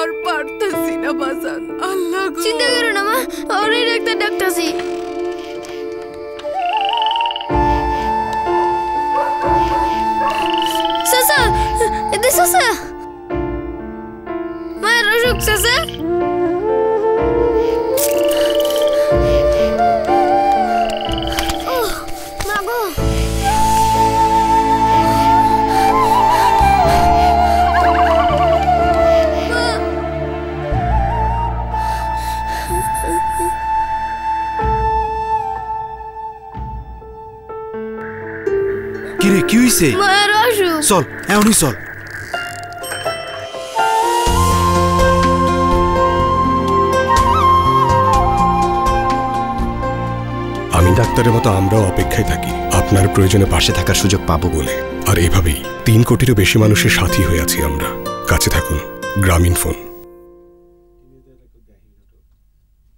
আর পারতাছি না বাজান। আল্লাহ গো। চিন্তা করো না মা, ওরে ডাক্তার ডাকতাছি। চাচা, এতে চাচা, মায়ের অসুখ চাচা। কিরে কি হইছে? মায়ের অসুখ। চল এখনই চল। আমি ডাক্তারের মতো আমরাও অপেক্ষায় থাকি আপনার প্রয়োজনে পাশে থাকার সুযোগ পাবো বলে। আর এভাবেই 3 কোটিরও বেশি মানুষের সাথী হয়ে আছি আমরা। কাছে থাকুন গ্রামীণ ফোন।